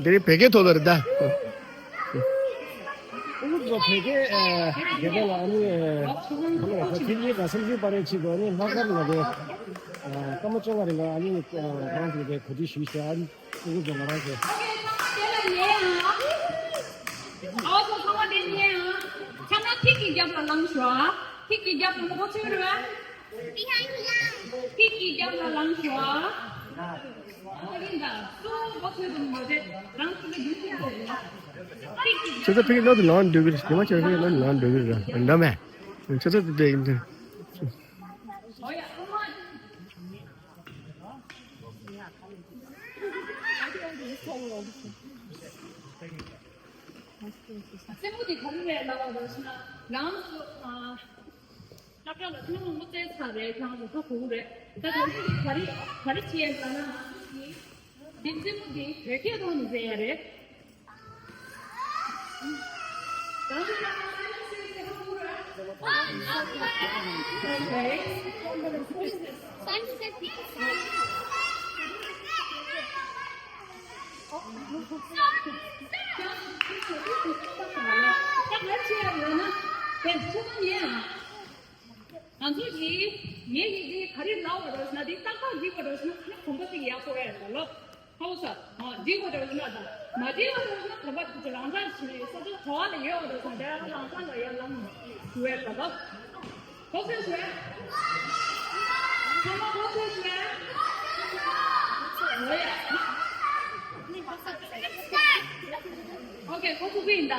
되게 베개 도더다. 뭐 되게 개발 아니 그러나 길이가 성질 발에 지거니 막가는데 까먹 정가리가 아니니까 그런 게 굳이 쉬시한 이거 좀 말하세요. 어서 성화되니에요. 참나 티키 잡으러 랑슈아. 티키 잡으러 뭐 치우르와? 티키 잡으러 랑슈아. 어린다. 또 버스는 뭐지? 랑슈가 유튜브. 저도 되게 너도 넌 되게 정말 저게 넌 되게 안다며. 저도 되게 쌤부디 거기에 나가서 랑스 약간 그런 못해 사례 그냥 더 고래. 나 저기 가르치에서는 쌤부디 이렇게 도는 데야래. 얘 가리를 나오거든. 네 땅콩 뒤거든. 공부하기 약속해. 하우스. 뒤거든. 마디거든. 그거 랑산 쓰면서 저한테 여거든. 내가 랑산도 연락 왜 가봐? 거기서 왜? 정말 거기서 왜? 뭐야? 오케이, 거기 보인다.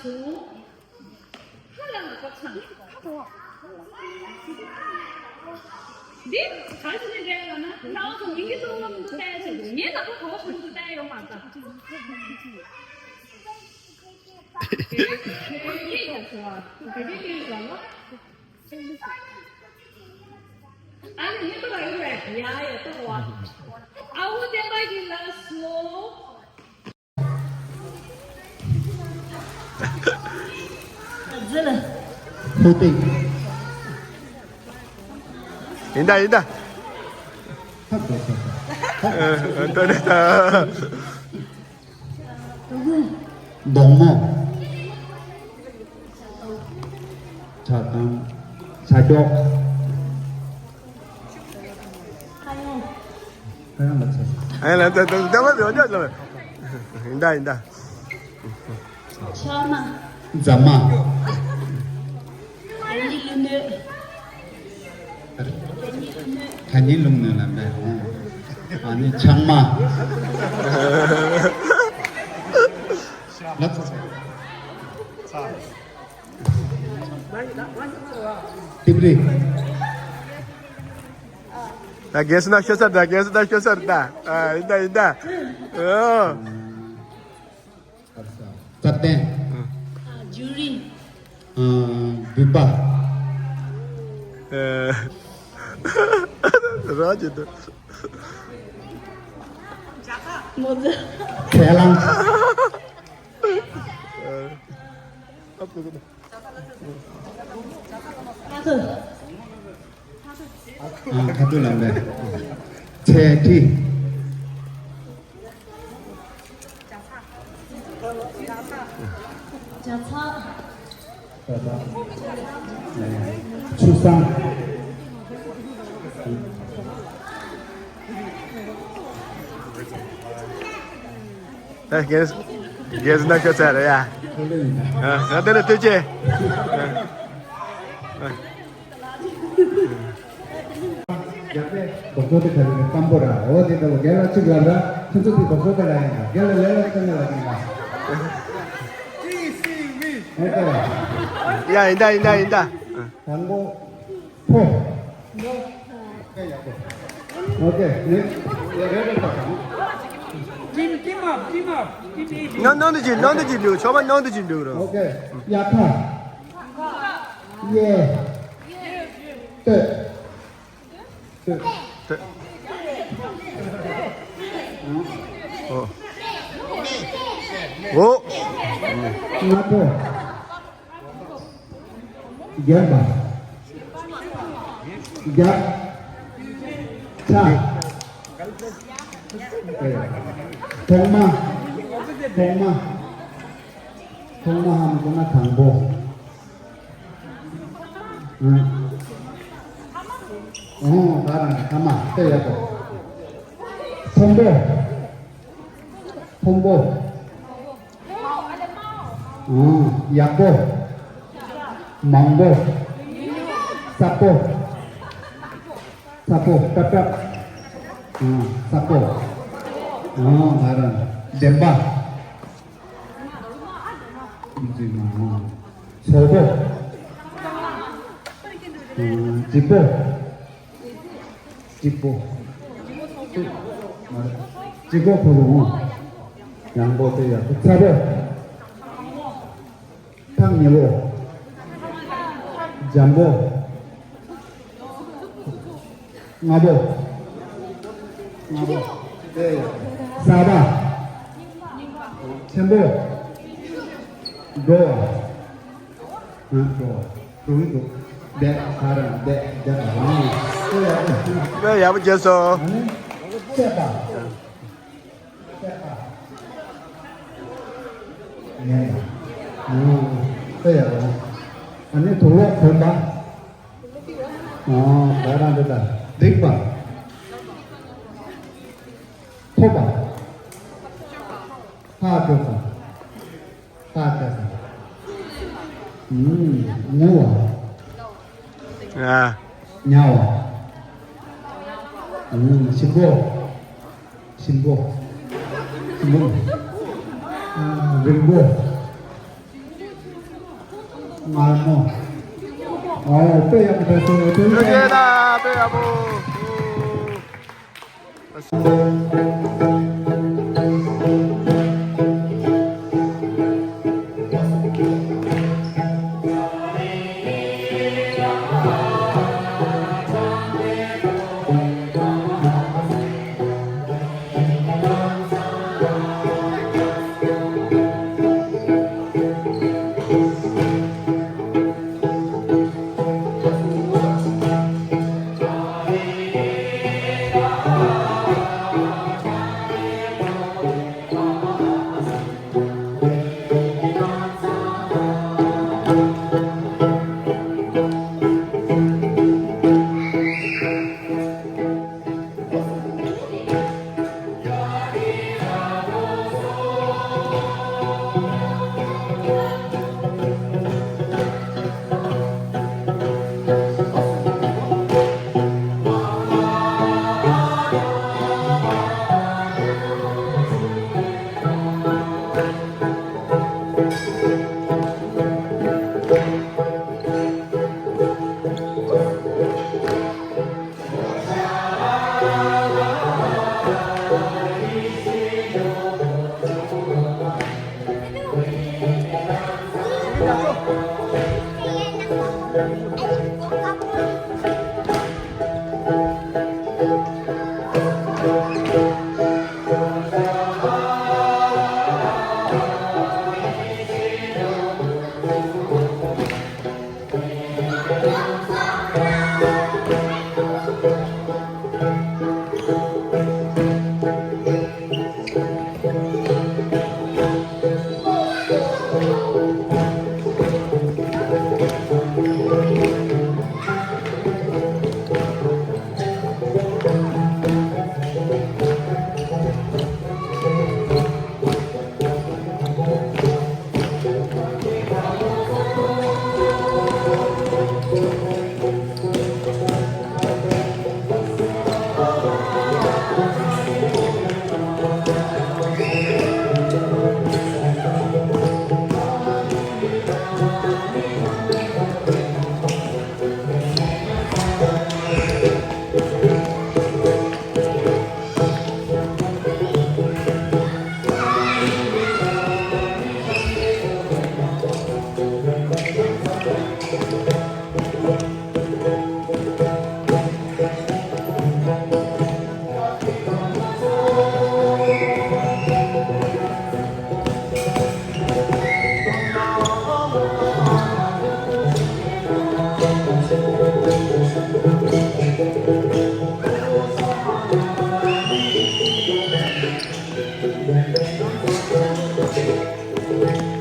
수. 하려는 거 참. 네? 잘 쓰는 데는 나와서 이게 들어오는 거 때지. 얘가 또 가고 싶은 거 때요, 맞다. 되게 좋아. 되게 좋아. 아니, 얘가 이래. 야, 얘 또 와. 아우, 대박이 났어. 호텔. 인다. 떠냈다. 농모. 자당. 자격. 하얀 맞췄어. 아니, 나 잠깐만. 인다. 자마. 간일 룩는 아니 장마. 티브리. 나 계속 켰었다. 인다. 짭대. 주리. 비바. 라지도. 뭐지? 대랑. 가둘란데. 제티. 자차. 추상. 계속 나 켰어야 야. 나한테는 되지. 옆에 독소대 가지고 깜보라 어디다가 갤러 치고하라 천천히 독소대 라인가 갤러 렐러 끝내라니까 야, 인다. 광고 포 오케이 너도 진료. 저만 너도 진료 그럼. 오케이 야타 예 뜻 오. 나포 야마 야 차 동마 하는구나 강보. 응. 나랑 가마 떼야고. 폼보. 약보. 망보. 사포. 깝깝. 사포. 나랑 덴바. 소보. 지보 부르고 양보돼야 사보 탕여보 잠보 나보 사바 첨보 도아 도이도 대 사람 대 왜 야무졌어? 세바 네. 그래요. 아니 돌로 걸다. 나랑 되다. 득바. 토바. 하교사. 하교사. 무와. 야, 냐와. 신보. 신보. 링보. 말모. 빼야 돼서 여기에다 빼야보. 어